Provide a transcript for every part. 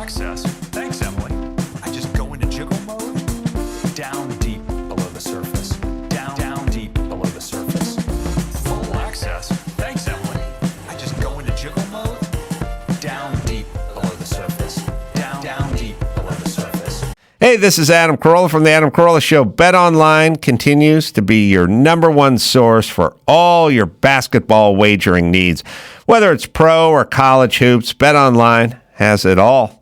access. Thanks, Emily. I just go into jiggle mode. Down deep below the surface. Down deep below the surface. Full access. Thanks, Emily. I just go into jiggle mode. Down deep below the surface. Down deep below the surface. Hey, this is Adam Carolla from the Adam Carolla Show. Bet Online continues to be your number one source for all your basketball wagering needs. Whether it's pro or college hoops, Bet Online has it all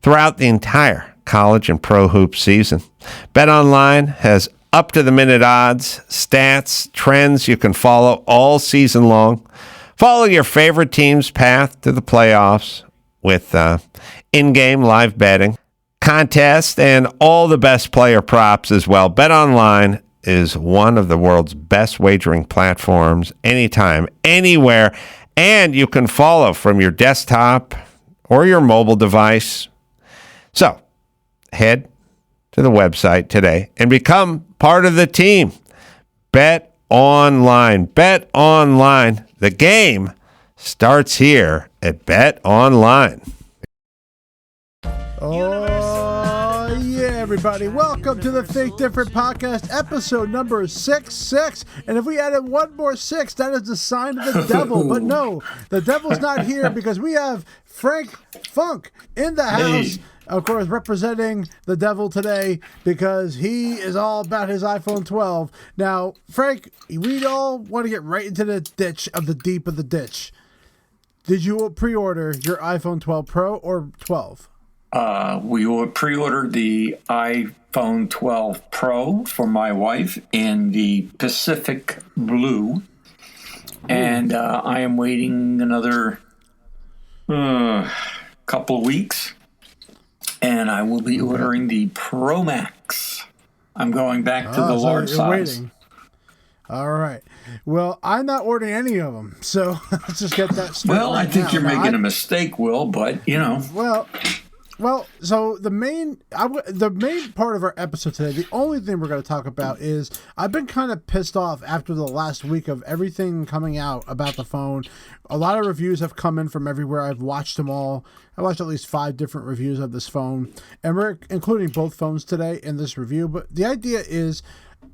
throughout the entire college and pro hoop season. Bet Online has up-to-the-minute odds, stats, trends you can follow all season long. Follow your favorite team's path to the playoffs with in-game live betting, contests, and all the best player props as well. Bet Online is one of the world's best wagering platforms anytime, anywhere, and you can follow from your desktop or your mobile device. So, head to the website today and become part of the team. Bet Online. Bet Online. The game starts here at Bet Online. Oh, yeah, everybody. Welcome to the Think Different Podcast, episode number 66. And if we added one more 6, that is the sign of the devil. But no, the devil's not here because we have Frank Funk in the house. Of course, representing the devil today because he is all about his iPhone 12. Now, Frank, we all want to get right into the ditch of the deep of the ditch. Did you pre-order your iPhone 12 Pro or 12? We pre-ordered the iPhone 12 Pro for my wife in the Pacific Blue. And I am waiting another couple of weeks. And I will be ordering the Pro Max. I'm going back to the large size. Waiting. All right. Well, I'm not ordering any of them, so let's just get that started. Well, I think you're making a mistake, Will, but, you know. Well, so the main part of our episode today, the only thing we're going to talk about is I've been kind of pissed off after the last week of everything coming out about the phone. A lot of reviews have come in from everywhere. I've watched them all. I watched at least 5 different reviews of this phone, and we're including both phones today in this review. But the idea is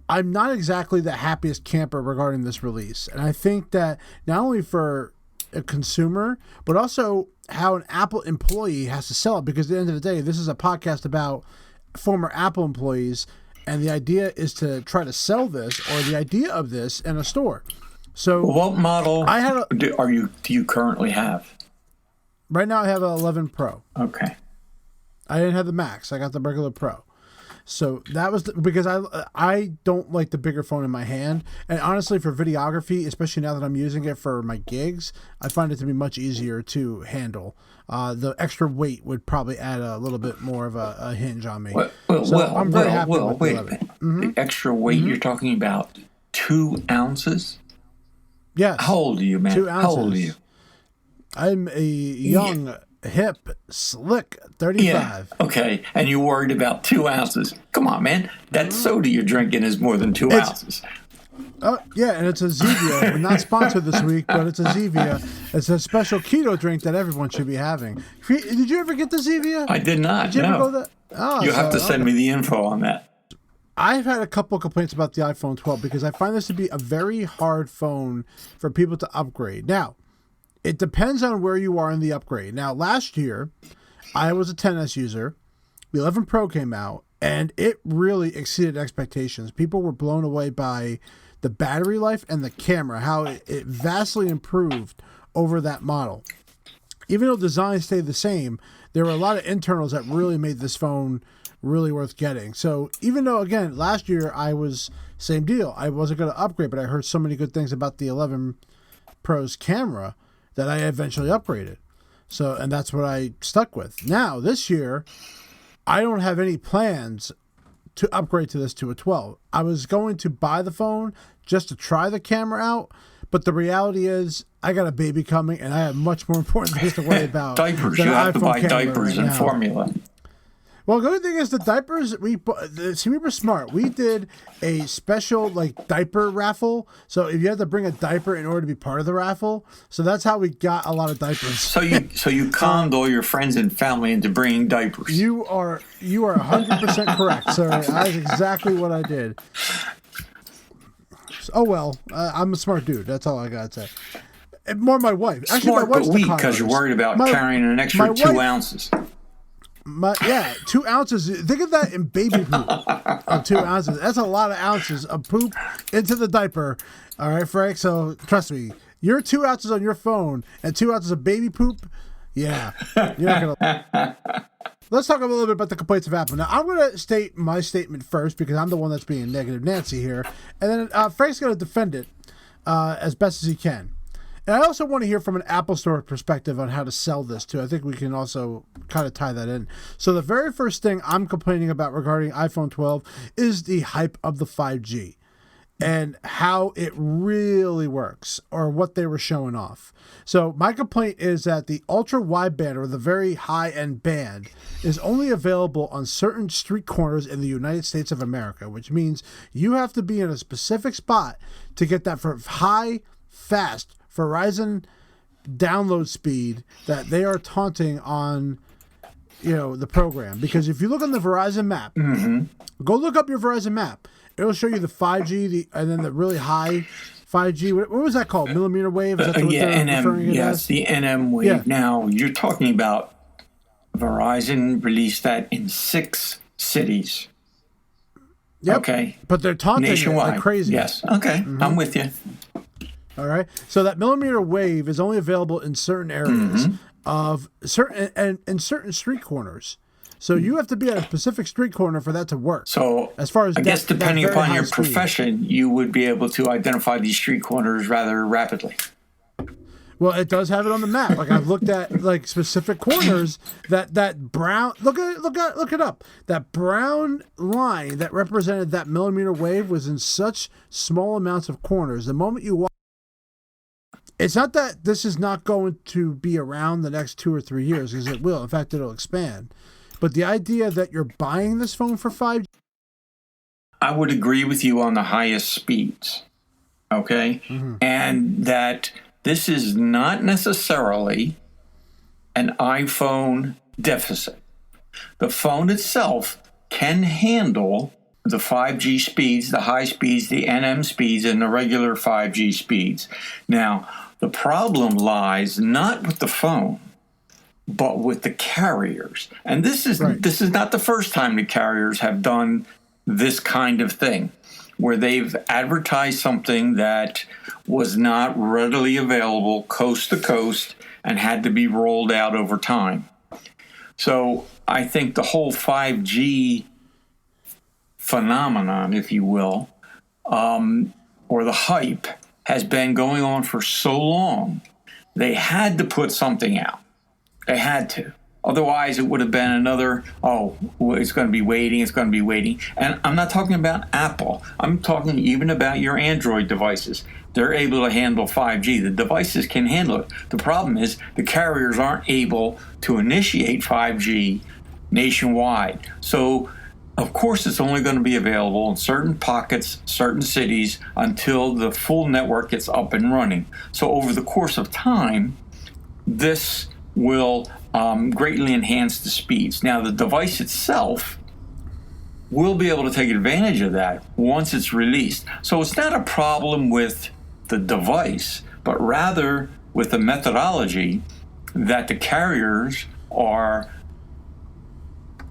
I'm not exactly the happiest camper regarding this release. And I think that not only for a consumer, but also how an Apple employee has to sell it, because at the end of the day, this is a podcast about former Apple employees, and the idea is to try to sell this or the idea of this in a store. So what model do you currently have? Right now I have an 11 Pro. Okay. I didn't have the Max. I got the regular Pro. So that was because I don't like the bigger phone in my hand. And honestly, for videography, especially now that I'm using it for my gigs, I find it to be much easier to handle. The extra weight would probably add a little bit more of a hinge on me. I'm very happy with the 11. The extra weight you're talking about, 2 ounces? Yes. How old are you, man? 2 ounces. How old are you? I'm a young, hip, slick 35. Yeah, okay. And you're worried about 2 ounces. Come on, man. That soda you're drinking is more than 2 ounces. Yeah, and it's a Zevia. We're not sponsored this week, but it's a Zevia. It's a special keto drink that everyone should be having. Did you ever get the Zevia? I did not, Did you ever no. go there? Oh, you have to send me the info on that. I've had a couple of complaints about the iPhone 12 because I find this to be a very hard phone for people to upgrade. Now, it depends on where you are in the upgrade. Now, last year, I was a XS user. The 11 Pro came out, and it really exceeded expectations. People were blown away by the battery life and the camera, how it vastly improved over that model. Even though design stayed the same, there were a lot of internals that really made this phone really worth getting. So even though, again, last year I was same deal. I wasn't going to upgrade, but I heard so many good things about the 11 Pro's camera that I eventually upgraded. So, and that's what I stuck with. Now, this year, I don't have any plans to upgrade to this to a 12. I was going to buy the phone just to try the camera out, but the reality is I got a baby coming and I have much more important things to worry about. Diapers. You have to buy diapers and formula. Well, the good thing is the diapers. See, we were smart. We did a special diaper raffle. So if you had to bring a diaper in order to be part of the raffle, so that's how we got a lot of diapers. So you conned all your friends and family into bringing diapers. You are 100% correct, sir. That's exactly what I did. Oh well, I'm a smart dude. That's all I gotta say. And more my wife. Actually, Smart my wife's but the weak con because you're artist. worried about carrying an extra my 2 wife- ounces. 2 ounces. Think of that in baby poop of 2 ounces. That's a lot of ounces of poop into the diaper. All right, Frank. So trust me, your 2 ounces on your phone and 2 ounces of baby poop. Yeah, you're not gonna. Let's talk a little bit about the complaints of Apple. Now, I'm going to state my statement first because I'm the one that's being negative Nancy here, and then Frank's going to defend it as best as he can. And I also want to hear from an Apple Store perspective on how to sell this too. I think we can also kind of tie that in. So the very first thing I'm complaining about regarding iPhone 12 is the hype of the 5G and how it really works, or what they were showing off. So my complaint is that the ultra wideband, or the very high end band, is only available on certain street corners in the United States of America, which means you have to be in a specific spot to get that for high, fast Verizon download speed that they are taunting on, the program. Because if you look on the Verizon map, go look up your Verizon map. It'll show you the 5G, and then the really high 5G. What was that called? Millimeter wave? Is that what they're referring NM. it Yes, as? the NM wave. Yeah. Now you're talking about Verizon released that in 6 cities. Yep. Okay. But they're taunting Nationwide. it like crazy. Yes. Okay. I'm with you. All right. So that millimeter wave is only available in certain areas of certain and in certain street corners. So you have to be at a specific street corner for that to work. So as far as I guess depending very upon high your speed. profession, you would be able to identify these street corners rather rapidly. Well, it does have it on the map. Like I've looked at specific corners that brown. Look it up. That brown line that represented that millimeter wave was in such small amounts of corners. The moment you walk, it's not that this is not going to be around the next 2 or 3 years, because it will. In fact, it'll expand. But the idea that you're buying this phone for 5G. I would agree with you on the highest speeds. Okay? And that this is not necessarily an iPhone deficit. The phone itself can handle the 5G speeds, the high speeds, the NM speeds, and the regular 5G speeds. Now, the problem lies not with the phone, but with the carriers. And this is not the first time the carriers have done this kind of thing, where they've advertised something that was not readily available coast to coast and had to be rolled out over time. So I think the whole 5G phenomenon, if you will, or the hype, has been going on for so long. They had to put something out. They had to. Otherwise, it would have been another, it's going to be waiting. And I'm not talking about Apple. I'm talking even about your Android devices. They're able to handle 5G. The devices can handle it. The problem is the carriers aren't able to initiate 5G nationwide. So, of course, it's only going to be available in certain pockets, certain cities, until the full network gets up and running. So over the course of time, this will greatly enhance the speeds. Now, the device itself will be able to take advantage of that once it's released. So it's not a problem with the device, but rather with the methodology that the carriers are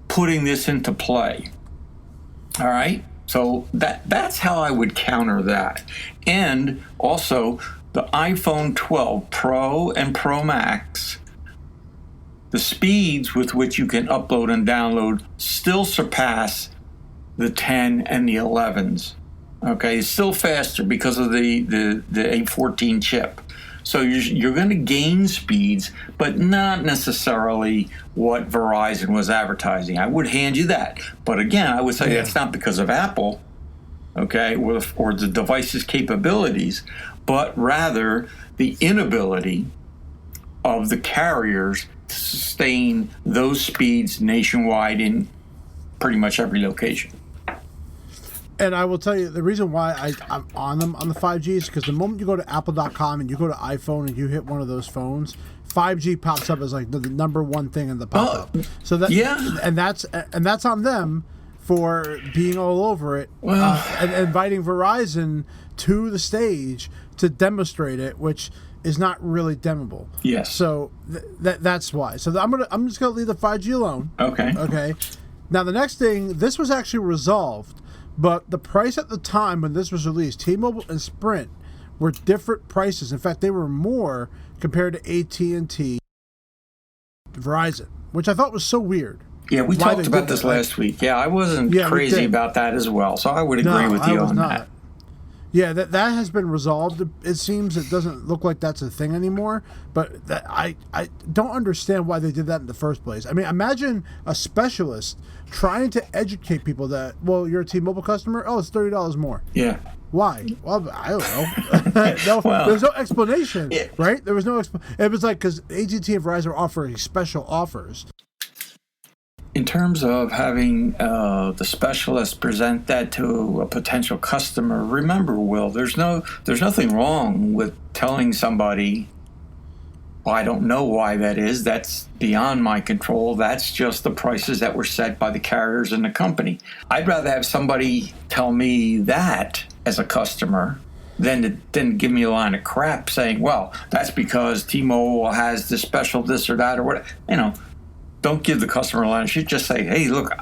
putting this into play. All right? So that's how I would counter that. And also, the iPhone 12 Pro and Pro Max, the speeds with which you can upload and download still surpass the 10 and the 11s. Okay, it's still faster because of the A14 chip. So you're going to gain speeds, but not necessarily what Verizon was advertising. I would hand you that. But again, I would say that's not because of Apple, okay, or the device's capabilities, but rather the inability of the carriers to sustain those speeds nationwide in pretty much every location. And I will tell you, the reason why I'm on them on the 5G is because the moment you go to apple.com and you go to iPhone and you hit one of those phones, 5G pops up as like the number one thing in the pop-up. So that, and that's on them for being all over it, and inviting Verizon to the stage to demonstrate it, which is not really demoable. Yes. So that's why. So I'm just gonna leave the 5G alone. Okay. Okay. Now the next thing, this was actually resolved, but the price at the time when this was released, T-Mobile and Sprint were different prices. In fact, they were more compared to AT&T, Verizon, which I thought was so weird. Yeah, we talked about this last week. Yeah, I wasn't crazy about that as well, so I would agree with you on that. Yeah, that has been resolved. It seems it doesn't look like that's a thing anymore, but I don't understand why they did that in the first place. I mean, imagine a specialist trying to educate people that, well, you're a T-Mobile customer? Oh, it's $30 more. Yeah. Why? Well, I don't know. There's no explanation, right? There was no It was like because AT&T and Verizon were offering special offers. In terms of having the specialist present that to a potential customer, remember, Will, there's nothing wrong with telling somebody, well, I don't know why that is. That's beyond my control. That's just the prices that were set by the carriers and the company. I'd rather have somebody tell me that as a customer than give me a line of crap saying, well, that's because T-Mobile has this special this or that or what. Don't give the customer a line of shit. Just say, hey, look,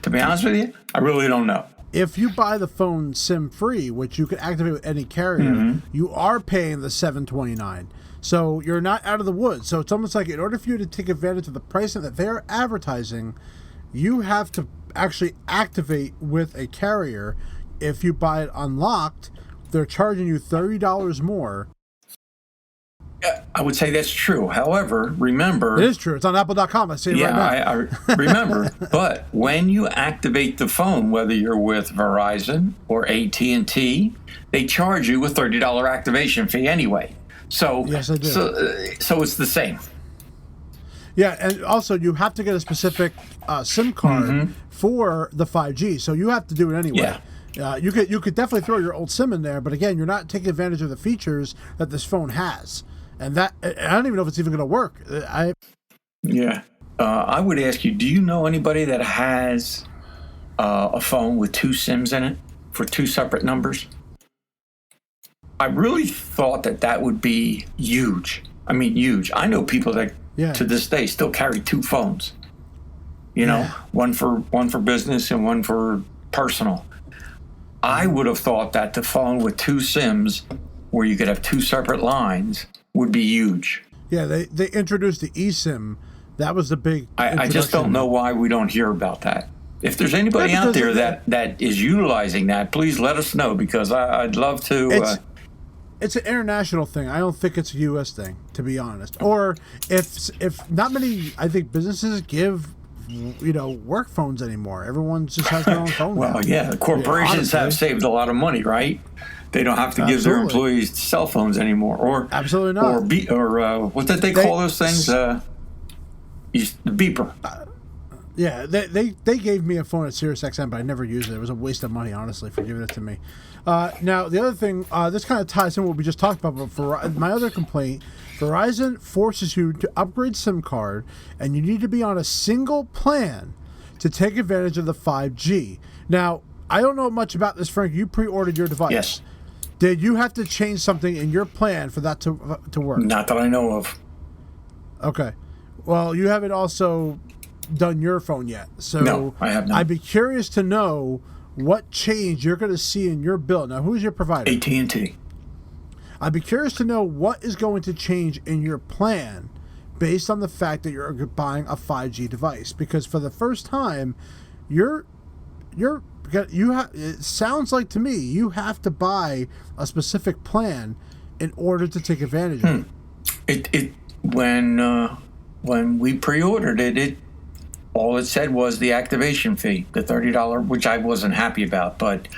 to be honest with you, I really don't know. If you buy the phone SIM-free, which you can activate with any carrier, you are paying the $729. So you're not out of the woods. So it's almost like in order for you to take advantage of the pricing that they're advertising, you have to actually activate with a carrier. If you buy it unlocked, they're charging you $30 more. I would say that's true. However, remember... It is true. It's on apple.com. I see it right now. I remember. But when you activate the phone, whether you're with Verizon or AT&T, they charge you a $30 activation fee anyway. So, yes, I do. So it's the same. Yeah, and also you have to get a specific SIM card for the 5G. So you have to do it anyway. Yeah. You could definitely throw your old SIM in there, but again, you're not taking advantage of the features that this phone has. And that, I don't even know if it's even going to work. I would ask you, do you know anybody that has a phone with two SIMs in it for two separate numbers? I really thought that would be huge. I mean, huge. I know people that to this day still carry two phones. One for business and one for personal. I would have thought that the phone with two SIMs, where you could have two separate lines, would be huge. Yeah, they introduced the eSIM. That was the big. I just don't know why we don't hear about that. If there's anybody out there that is utilizing that, please let us know, because I'd love to. It's an international thing. I don't think it's a U.S. thing, to be honest. Or if not many, I think businesses give work phones anymore. Everyone just has their own phone. Well, now. Corporations have saved a lot of money, right? They don't have to give their employees cell phones anymore, or absolutely not, or what did they call those things? The beeper. Yeah, they gave me a phone at SiriusXM, but I never used it. It was a waste of money, honestly, for giving it to me. Now, the other thing, this kind of ties in what we just talked about, but for my other complaint, Verizon forces you to upgrade SIM card, and you need to be on a single plan to take advantage of the 5G. Now, I don't know much about this, Frank. You pre-ordered your device. Yes. Did you have to change something in your plan for that to work? Not that I know of. Okay. Well, you haven't also done your phone yet. So no, I have not. I'd be curious to know what change you're going to see in your bill. Now, who's your provider? AT&T. I'd be curious to know what is going to change in your plan based on the fact that you're buying a 5G device. Because for the first time, it sounds like to me you have to buy a specific plan in order to take advantage of it. When we pre-ordered it, all it said was the activation fee, the $30, which I wasn't happy about, but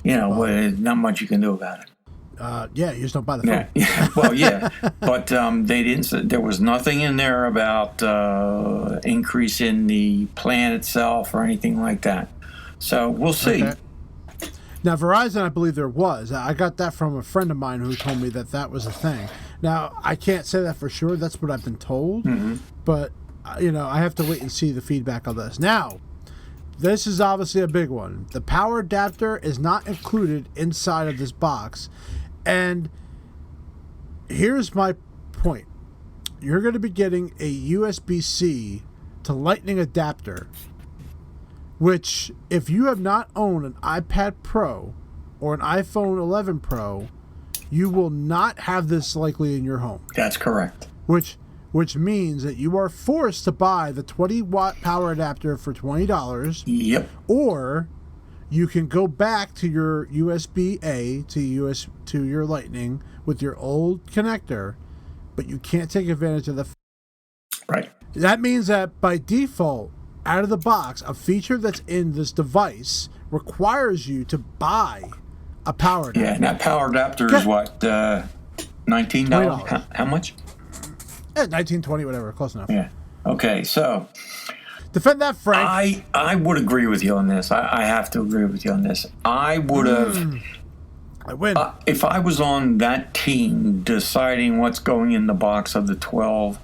not much you can do about it. Yeah, you just don't buy the phone. Yeah. Well, yeah, but they didn't. There was nothing in there about increase in the plan itself or anything like that. So we'll see. Okay. Now, Verizon, I believe there was. I got that from a friend of mine who told me that was a thing. Now, I can't say that for sure. That's what I've been told. Mm-hmm. But, I have to wait and see the feedback on this. Now, this is obviously a big one. The power adapter is not included inside of this box. And here's my point. You're going to be getting a USB-C to Lightning adapter, which, if you have not owned an iPad Pro or an iPhone 11 Pro, you will not have this likely in your home. That's correct. Which means that you are forced to buy the 20-watt power adapter for $20. Yep. Or you can go back to your USB-A to your Lightning with your old connector, but you can't take advantage of the... Right. That means that by default, out of the box, a feature that's in this device requires you to buy a power adapter. Yeah, and that power adapter is what, $19? How much? Yeah, 19, 20, whatever, close enough. Yeah. Okay, so Defend that, Frank. I would agree with you on this. I have to agree with you on this. I would have... I win. If I was on that team deciding what's going in the box of the 12,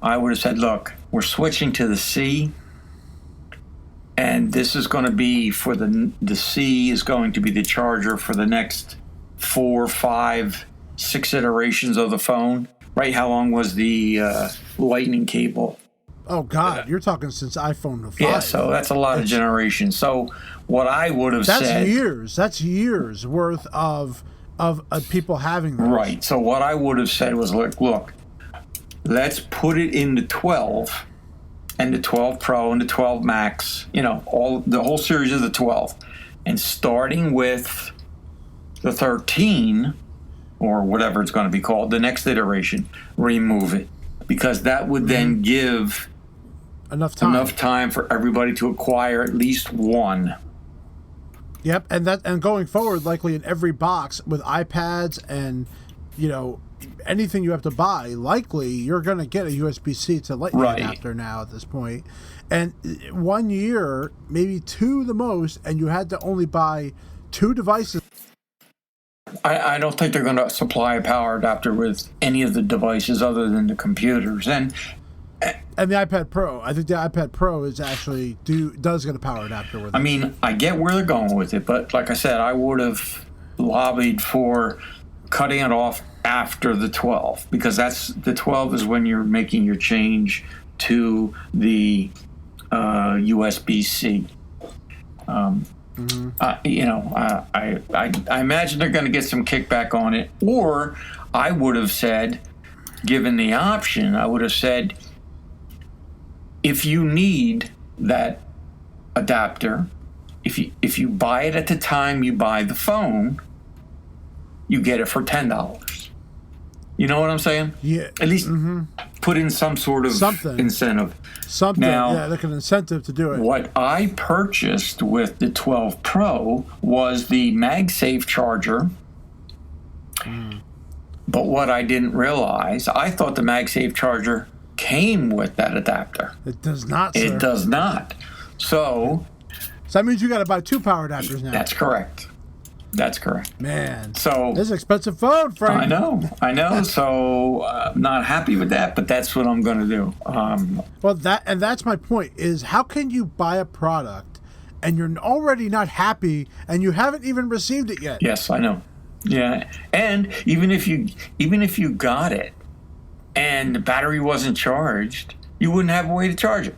I would have said, look, we're switching to the C, and this is going to be for the C is going to be the charger for the next 4, 5, 6 iterations of the phone. Right? How long was the lightning cable? Oh, God. You're talking since iPhone 5. Yeah, so that's a lot of generations. So what I would have said... That's years worth of people having those. Right. So what I would have said was, look, let's put it in the 12 and the 12 Pro and the 12 Max, the whole series of the 12. And starting with the 13, or whatever it's going to be called, the next iteration, remove it. Because that would then give enough time for everybody to acquire at least one. Yep, and going forward, likely in every box with iPads and anything you have to buy, likely you're going to get a USB-C to Lightning adapter now at this point. And 1 year, maybe 2 the most, and you had to only buy 2 devices. I don't think they're going to supply a power adapter with any of the devices other than the computers. And the iPad Pro. I think the iPad Pro is actually does get a power adapter with it. I mean, I get where they're going with it, but like I said, I would have lobbied for cutting it off after the 12, because the 12 is when you're making your change to the USB-C. I imagine they're going to get some kickback on it. Or I would have said, given the option, I would have said, if you need that adapter, if you buy it at the time you buy the phone, you get it for $10. You know what I'm saying? Yeah. At least put in some sort of incentive. Something, now, like an incentive to do it. What I purchased with the 12 Pro was the MagSafe charger. But what I didn't realize, I thought the MagSafe charger came with that adapter. It does not, sir. It does not. So that means you got to buy 2 power adapters now. That's correct. That's correct. Man, so this is an expensive phone, Frank. I know. So I'm not happy with that, but that's what I'm going to do. Well, that's my point. Is how can you buy a product and you're already not happy and you haven't even received it yet? Yes, I know. Yeah, and even if you got it and the battery wasn't charged, you wouldn't have a way to charge it.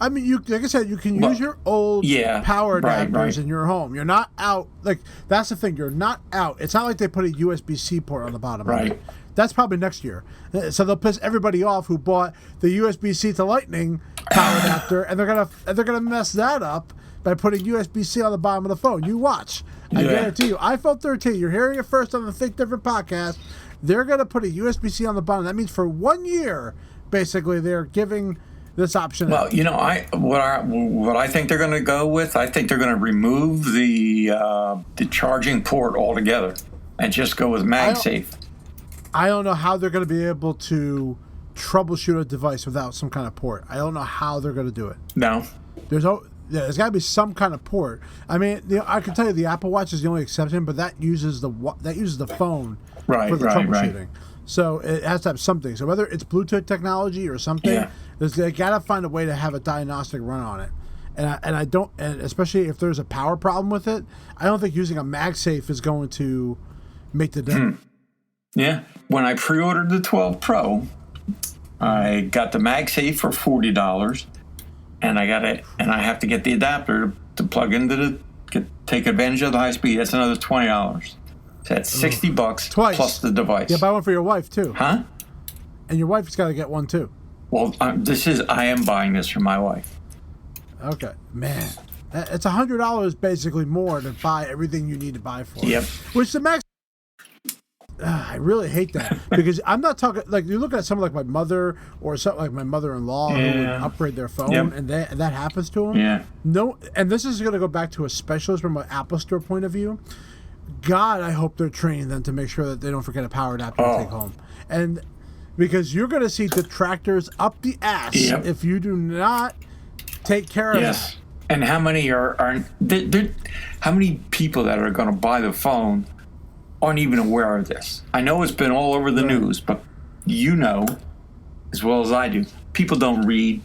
I mean, like I said, you can use your old power adapters in your home. You're not out. Like, that's the thing. You're not out. It's not like they put a USB-C port on the bottom of it. That's probably next year. So they'll piss everybody off who bought the USB-C to Lightning power adapter, and they're gonna mess that up by putting USB-C on the bottom of the phone. You watch. I guarantee you. iPhone 13. You're hearing it first on the Think Different podcast. They're gonna put a USB-C on the bottom. That means for 1 year, basically, they're giving this option. Well, what I think they're going to go with, I think they're going to remove the charging port altogether. and just go with MagSafe. I don't know how they're going to be able to troubleshoot a device without some kind of port. I don't know how they're going to do it. No. There's got to be some kind of port. I mean, I can tell you the Apple Watch is the only exception, but that uses the phone for the troubleshooting. Right. So it has to have something. So whether it's Bluetooth technology or something, they got to find a way to have a diagnostic run on it. And I don't, and especially if there's a power problem with it, I don't think using a MagSafe is going to make the difference. Yeah. When I pre-ordered the 12 Pro, I got the MagSafe for $40, and I have to get the adapter to plug into take advantage of the high speed. That's another $20. So that's $60 Twice. Plus the device. Yeah, buy one for your wife too. Huh? And your wife's got to get one too. Well, I am buying this for my wife. Okay, man, it's $100 basically more to buy everything you need to buy for it. Yep. Which the Max. I really hate that because I'm not talking like you look at someone like my mother or something like my mother-in-law who would upgrade their phone and that happens to them. Yeah. No, and this is going to go back to a specialist from an Apple Store point of view. God, I hope they're training them to make sure that they don't forget a power adapter to take home, and because you're going to see detractors up the ass if you do not take care of that. And how many how many people that are going to buy the phone aren't even aware of this? I know it's been all over the news, but you know as well as I do, people don't read.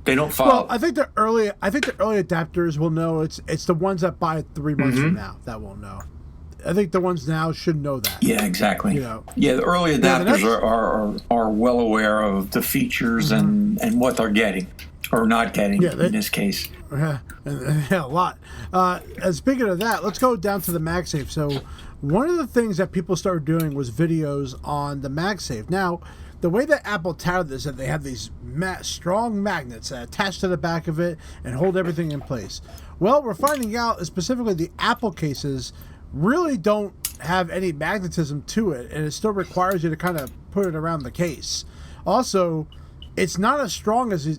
They don't follow. Well, I think the early adapters will know. It's the ones that buy it 3 months from now that won't know. I think the ones now should know that. Yeah, exactly. You know. Yeah, the early adapters are well aware of the features and what they're getting or not getting in this case. Yeah, a lot. And speaking of that, let's go down to the MagSafe. So one of the things that people started doing was videos on the MagSafe. Now, the way that Apple touted this, that they have these strong magnets that attach to the back of it and hold everything in place. Well, we're finding out specifically the Apple cases really don't have any magnetism to it, and it still requires you to kind of put it around the case. Also, it's not as strong as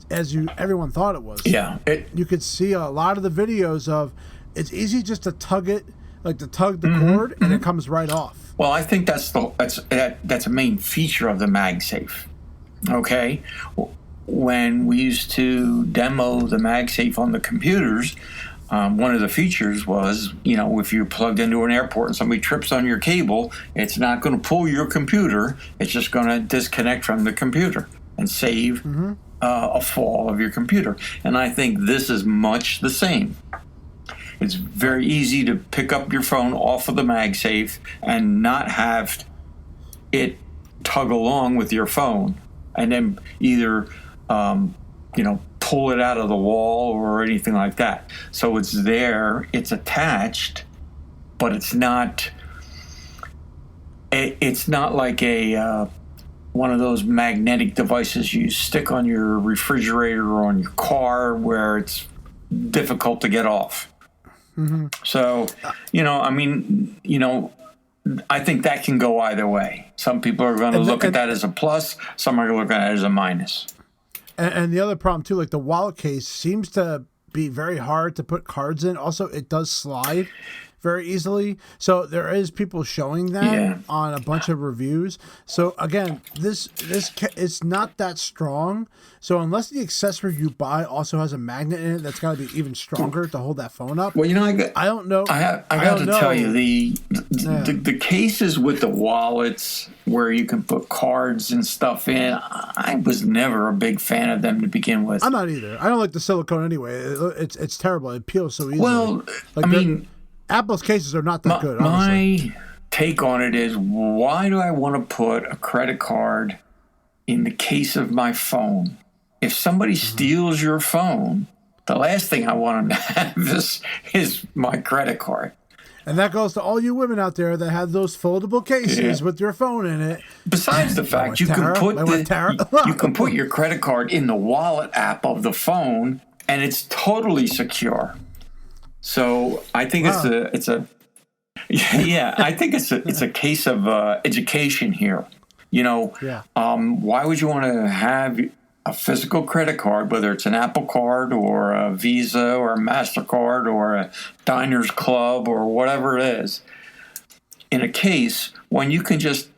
everyone thought it was. Yeah. You could see a lot of the videos of it's easy just to tug it, like to tug the cord, and it comes right off. Well, I think that's a main feature of the MagSafe. Okay? When we used to demo the MagSafe on the computers, one of the features was, if you're plugged into an airport and somebody trips on your cable, it's not going to pull your computer. It's just going to disconnect from the computer and save a fall of your computer. And I think this is much the same. It's very easy to pick up your phone off of the MagSafe and not have it tug along with your phone and then either, pull it out of the wall or anything like that. So it's there, it's attached, but it's not like a one of those magnetic devices you stick on your refrigerator or on your car where it's difficult to get off. So, I think that can go either way. Some people are going to look at that as a plus. Some are going to look at it as a minus. And the other problem, too, like the wallet case seems to be very hard to put cards in. Also, it does slide very easily. So there is people showing that on a bunch of reviews. So, again, this it's not that strong. So unless the accessory you buy also has a magnet in it, that's got to be even stronger to hold that phone up. Well, I don't know. I got to tell you, the cases with the wallets where you can put cards and stuff in, I was never a big fan of them to begin with. I'm not either. I don't like the silicone anyway. It's terrible. It peels so easily. Well, Apple's cases are not that good, honestly. My take on it is, why do I want to put a credit card in the case of my phone? If somebody steals your phone, the last thing I want them to have is my credit card. And that goes to all you women out there that have those foldable cases with your phone in it. Besides the fact you can put your credit card in the wallet app of the phone, and it's totally secure. So I think I think it's a case of education here. Why would you want to have a physical credit card, whether it's an Apple card or a Visa or a MasterCard or a Diners Club or whatever it is, in a case when you can just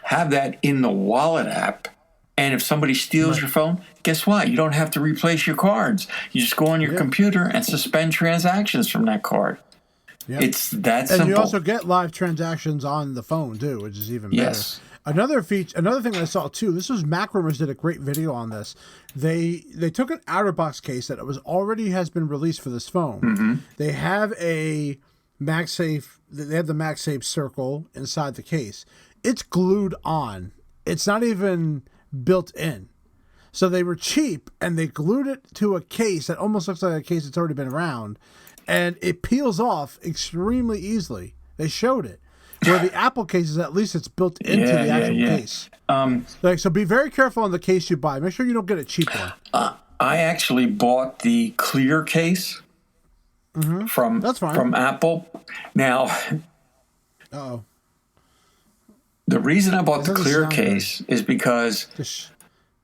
have that in the wallet app. And if somebody steals your phone, guess what? You don't have to replace your cards. You just go on your computer and suspend transactions from that card. Yep. It's that simple. And you also get live transactions on the phone too, which is even better. Yes. Another thing I saw too. This was Macrumors did a great video on this. They took an outer box case that has been released for this phone. Mm-hmm. They have a MagSafe. They have the MagSafe circle inside the case. It's glued on. It's not even built in. So they were cheap and they glued it to a case that almost looks like a case that's already been around, and it peels off extremely easily. They showed it. Where the Apple cases, at least it's built into the actual case. So be very careful on the case you buy. Make sure you don't get a cheap one. I actually bought the clear case from Apple. Now, the reason I bought the clear case is because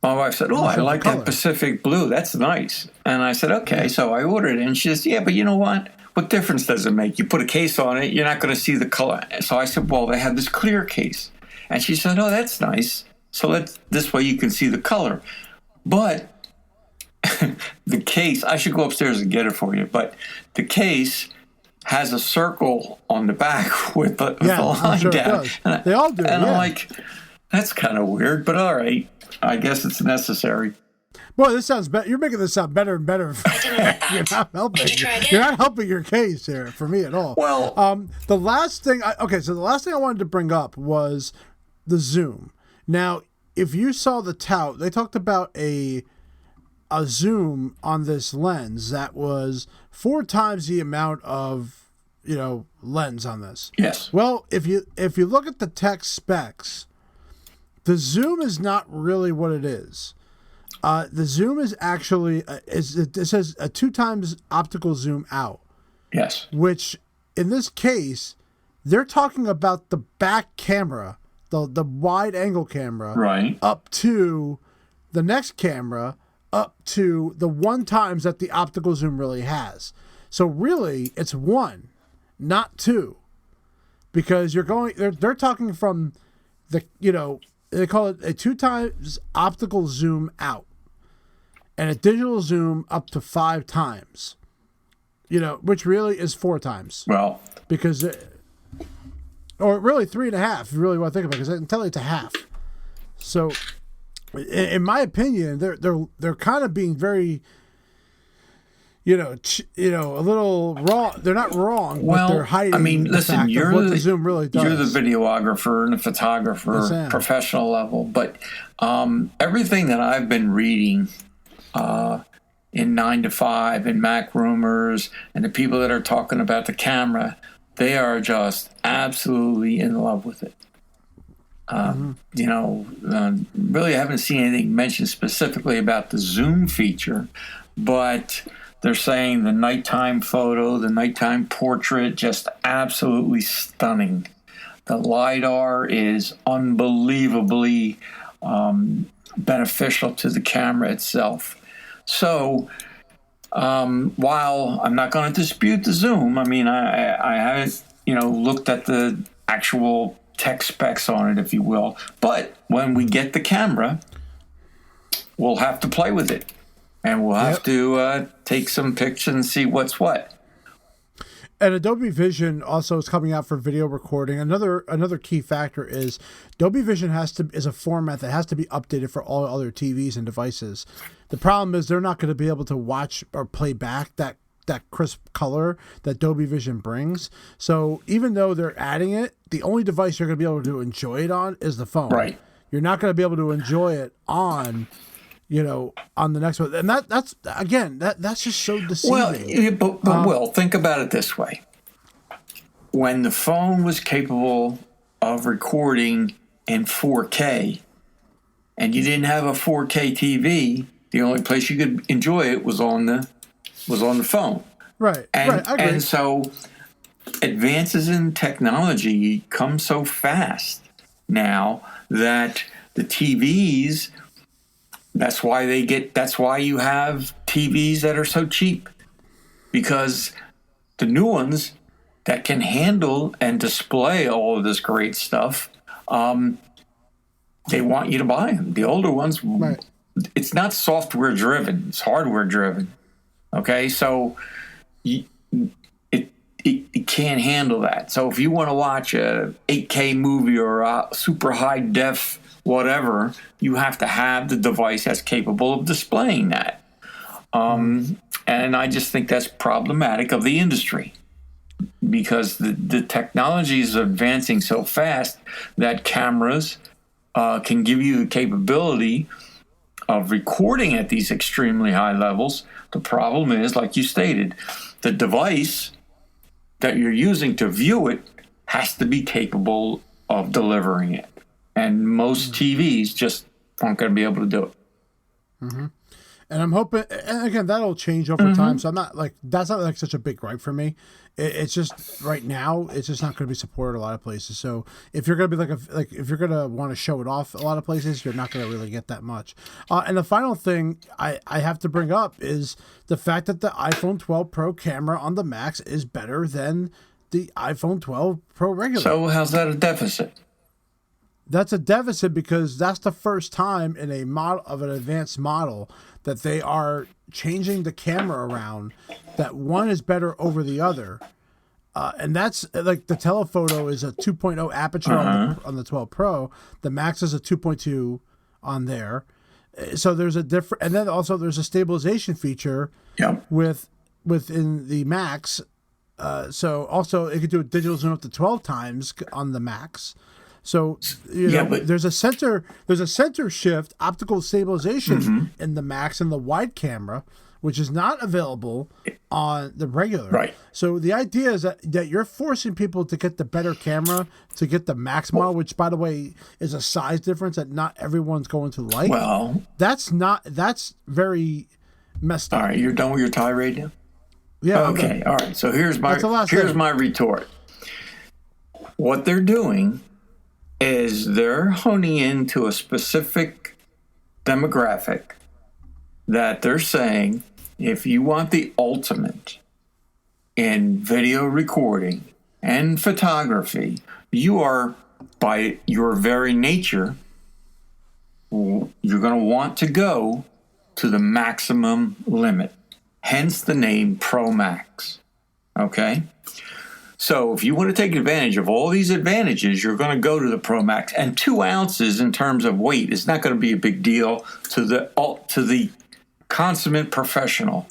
my wife said, I like that Pacific blue. That's nice. And I said, okay. So I ordered it. And she says, yeah, but you know what? What difference does it make? You put a case on it, you're not going to see the color. So I said, well, they have this clear case. And she said, oh, that's nice. So this way you can see the color. But the case, I should go upstairs and get it for you, but the case has a circle on the back with the line down. They all do. And I'm like, that's kind of weird, but all right. I guess it's necessary. Boy, this sounds better. You're making this sound better and better. You're not helping. You're not helping your case here for me at all. Well, the last thing I wanted to bring up was the zoom. Now, if you saw the tout, they talked about a zoom on this lens that was 4 times the amount of lens on this. Yes. Well, if you look at the tech specs, the zoom is not really what it is. The zoom is actually it says a 2 times optical zoom out. Yes. Which in this case, they're talking about the back camera, the wide angle camera, right, up to the next camera, up to the 1 times that the optical zoom really has. So really, it's 1, not 2, because they're talking from the they call it a 2 times optical zoom out. And a digital zoom up to 5 times, which really is 4 times. Well, because, or really 3.5, if you really want to think about it, because I can tell you it's a half. So, in my opinion, they're kind of being very, a little wrong. They're not wrong, but they're hiding. I mean, listen, you're what the zoom really does. You're the videographer and the photographer, professional level, but everything that I've been reading. In 9 to 5 and Macrumors and the people that are talking about the camera, they are just absolutely in love with it. Really, I haven't seen anything mentioned specifically about the zoom feature, but they're saying the nighttime photo, the nighttime portrait, just absolutely stunning. The LiDAR is unbelievably beneficial to the camera itself. So, while I'm not going to dispute the zoom, I mean, I haven't, looked at the actual tech specs on it, if you will. But when we get the camera, we'll have to play with it. And we'll have to take some pictures and see what's what. And Adobe Vision also is coming out for video recording. Another key factor is Adobe Vision is a format that has to be updated for all other TVs and devices. The problem is they're not going to be able to watch or play back that crisp color that Adobe Vision brings. So even though they're adding it, the only device you're going to be able to enjoy it on is the phone. Right. You're not going to be able to enjoy it on the next one. And that's just so deceiving. Well, but Will, think about it this way. When the phone was capable of recording in 4K and you didn't have a 4K TV, the only place you could enjoy it was on the phone. Right. And, right. I agree. And so advances in technology come so fast now that the TVs, that's why you have TVs that are so cheap, because the new ones that can handle and display all of this great stuff, they want you to buy them. The older ones, Right. it's not software driven; it's hardware driven. Okay, so it can't handle that. So if you want to watch a 8K movie or a super high def whatever, you have to have the device that's capable of displaying that. And I just think that's problematic of the industry, because the technology is advancing so fast that cameras can give you the capability of recording at these extremely high levels. The problem is, like you stated, the device that you're using to view it has to be capable of delivering it. And most TVs just aren't going to be able to do it. And I'm hoping, and again, that'll change over time. So I'm not like, that's not like such a big gripe for me. It's just right now, it's just not going to be supported a lot of places. So if you're going to be if you're going to want to show it off a lot of places, you're not going to really get that much. And the final thing I have to bring up is the fact that the iPhone 12 Pro camera on the Max is better than the iPhone 12 Pro regular. So how's that a deficit? That's a deficit because that's the first time in a model of an advanced model that they are changing the camera around, that one is better over the other. And that's like the telephoto is a 2.0 aperture on the 12 Pro. The Max is a 2.2 on there. So there's a different, and then also there's a stabilization feature within the Max. So also it could do a digital zoom up to 12 times on the Max. So but there's a center shift optical stabilization in the Max and the wide camera, which is not available on the regular. Right. So the idea is that you're forcing people to get the better camera to get the Max model, which by the way is a size difference that not everyone's going to like. Well, that's very messed up. All right, you're done with your tirade now? Yeah. Okay. All right. So here's my retort. What they're doing is they're honing into a specific demographic that they're saying, if you want the ultimate in video recording and photography, you are, by your very nature, you're going to want to go to the maximum limit. Hence the name Pro Max. Okay? So if you want to take advantage of all these advantages, you're going to go to the Pro Max. And 2 ounces in terms of weight is not going to be a big deal to the consummate professional.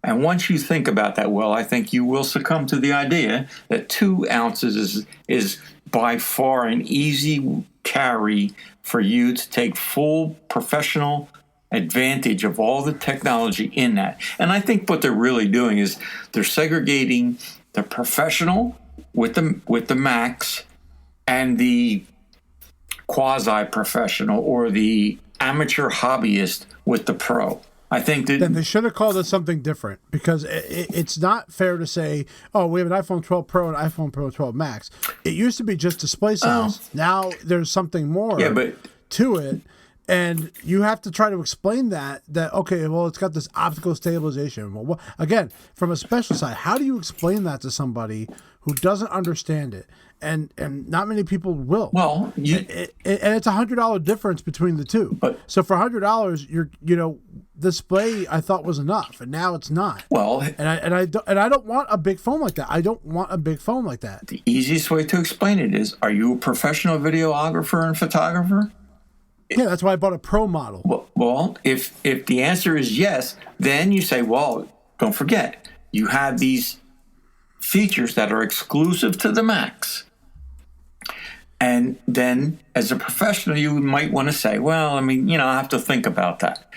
And once you think about that, well, I think you will succumb to the idea that 2 ounces is by far an easy carry for you to take full professional advantage of all the technology in that. And I think what they're really doing is they're segregating the professional with the Max and the quasi-professional or the amateur hobbyist with the Pro. I think that then they should have called it something different, because it's not fair to say, oh, we have an iPhone 12 Pro and iPhone Pro 12 Max. It used to be just display size. Now there's something more to it. And you have to try to explain that okay, well, it's got this optical stabilization. Well, again, from a special side, how do you explain that to somebody who doesn't understand it? And not many people will. Well, and it's $100 difference between the two. So for $100, display I thought was enough, and now it's not. Well, and I don't want a big phone like that. I don't want a big phone like that. The easiest way to explain it is: are you a professional videographer and photographer? Yeah, that's why I bought a Pro model. Well, if the answer is yes, then you say, well, don't forget, you have these features that are exclusive to the Max. And then as a professional, you might want to say, well, I have to think about that.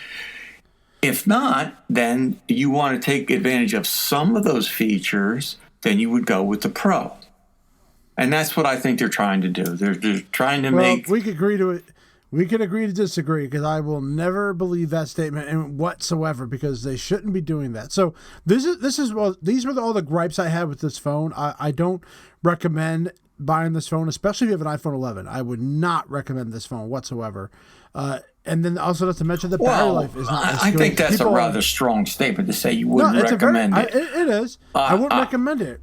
If not, then you want to take advantage of some of those features, then you would go with the Pro. And that's what I think they're trying to do. They're trying to make... We could agree to it. We can agree to disagree, because I will never believe that statement whatsoever, because they shouldn't be doing that. So these were all the gripes I had with this phone. I don't recommend buying this phone, especially if you have an iPhone 11. I would not recommend this phone whatsoever. And then also not to mention the battery life is not as good. I think that's a rather strong statement to say you wouldn't recommend it. It is. I wouldn't recommend it.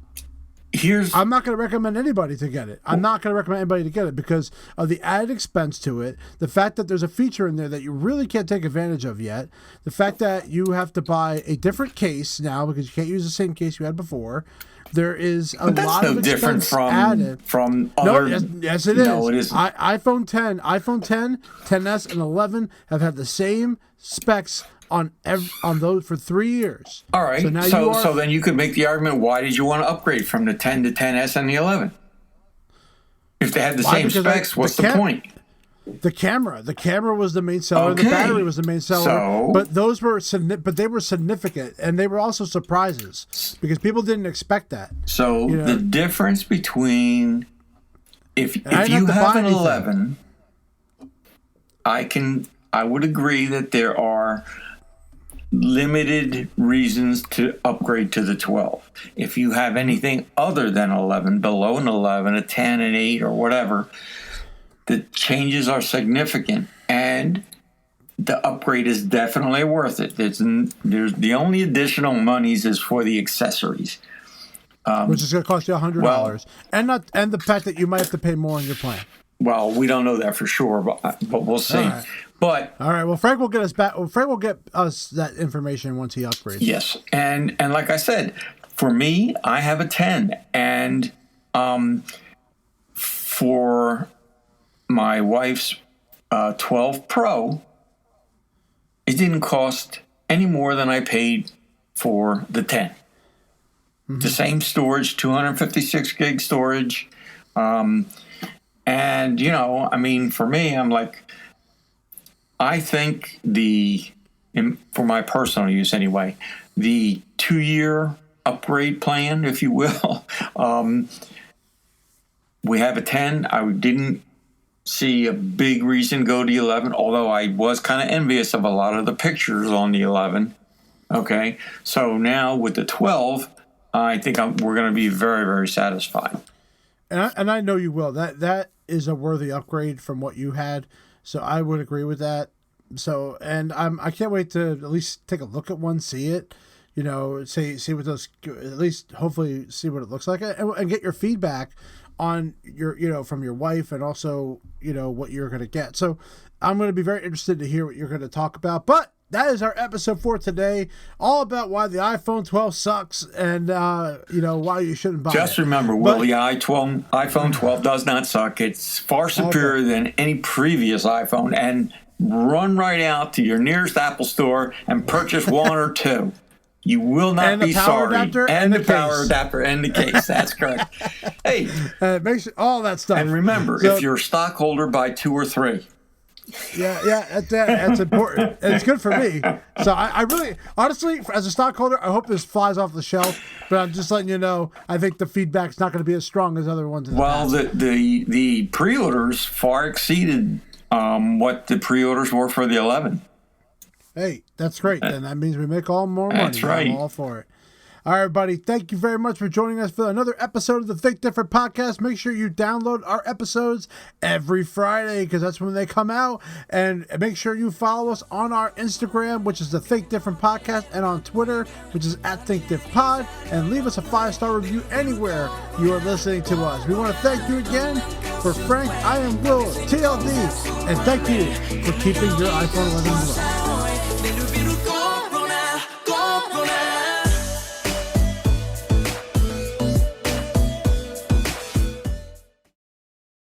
I'm not going to recommend anybody to get it. I'm not going to recommend anybody to get it because of the added expense to it, the fact that there's a feature in there that you really can't take advantage of yet, the fact that you have to buy a different case now because you can't use the same case you had before. There is a lot of expense added. From other. No, yes, it is. No, it isn't. iPhone 10, 10s, and 11 have had the same specs on those for 3 years. All right. So then you could make the argument: why did you want to upgrade from the 10 to 10s and the 11? If they had the same specs, what's the point? The camera was the main seller. Okay. The battery was the main seller. But those were they were significant, and they were also surprises because people didn't expect that. So the difference between if you have an 11, I would agree that there are limited reasons to upgrade to the 12. If you have anything other than 11, below an 11, a 10, an 8, or whatever, the changes are significant, and the upgrade is definitely worth it. There's the only additional monies is for the accessories, which is going to cost you $100, and the fact that you might have to pay more on your plan. Well, we don't know that for sure, but we'll see. All right. But all right, well, Frank will get us back. Well, Frank will get us that information once he upgrades. Yes, and like I said, for me, I have a 10, and for my wife's 12 Pro, it didn't cost any more than I paid for the 10. Mm-hmm. The same storage, 256 gig storage, and for me, I'm like, I think for my personal use anyway, the 2-year upgrade plan, if you will, we have a 10. I didn't see a big reason to go to 11, although I was kind of envious of a lot of the pictures on the 11. Okay, so now with the 12, I think we're going to be very, very satisfied. And I know you will. That is a worthy upgrade from what you had. So I would agree with that. So, and I can't wait to at least take a look at one, see it, see what those, at least hopefully see what it looks like, and get your feedback on your, from your wife, and also, what you're going to get. So I'm going to be very interested to hear what you're going to talk about. But that is our episode for today, all about why the iPhone 12 sucks and, why you shouldn't buy it. Just remember, Will, the iPhone 12 does not suck. It's far superior than any previous iPhone. And run right out to your nearest Apple store and purchase one or two. You will not be sorry. And the power adapter and the case. That's correct. Hey. Make sure, all that stuff. And remember, if you're a stockholder, buy 2 or 3. Yeah, that's important. And it's good for me. So I really, honestly, as a stockholder, I hope this flies off the shelf. But I'm just letting you know, I think the feedback's not going to be as strong as other ones. The pre-orders far exceeded what the pre-orders were for the 11. Hey, that's great. Then that means we make all more money. That's right. I'm all for it. All right, everybody. Thank you very much for joining us for another episode of the Think Different podcast. Make sure you download our episodes every Friday because that's when they come out. And make sure you follow us on our Instagram, which is the Think Different podcast, and on Twitter, which is @ThinkDiffPod. And leave us a 5-star review anywhere you are listening to us. We want to thank you again. For Frank, I am Will, TLD. And thank you for keeping your iPhone 11 below.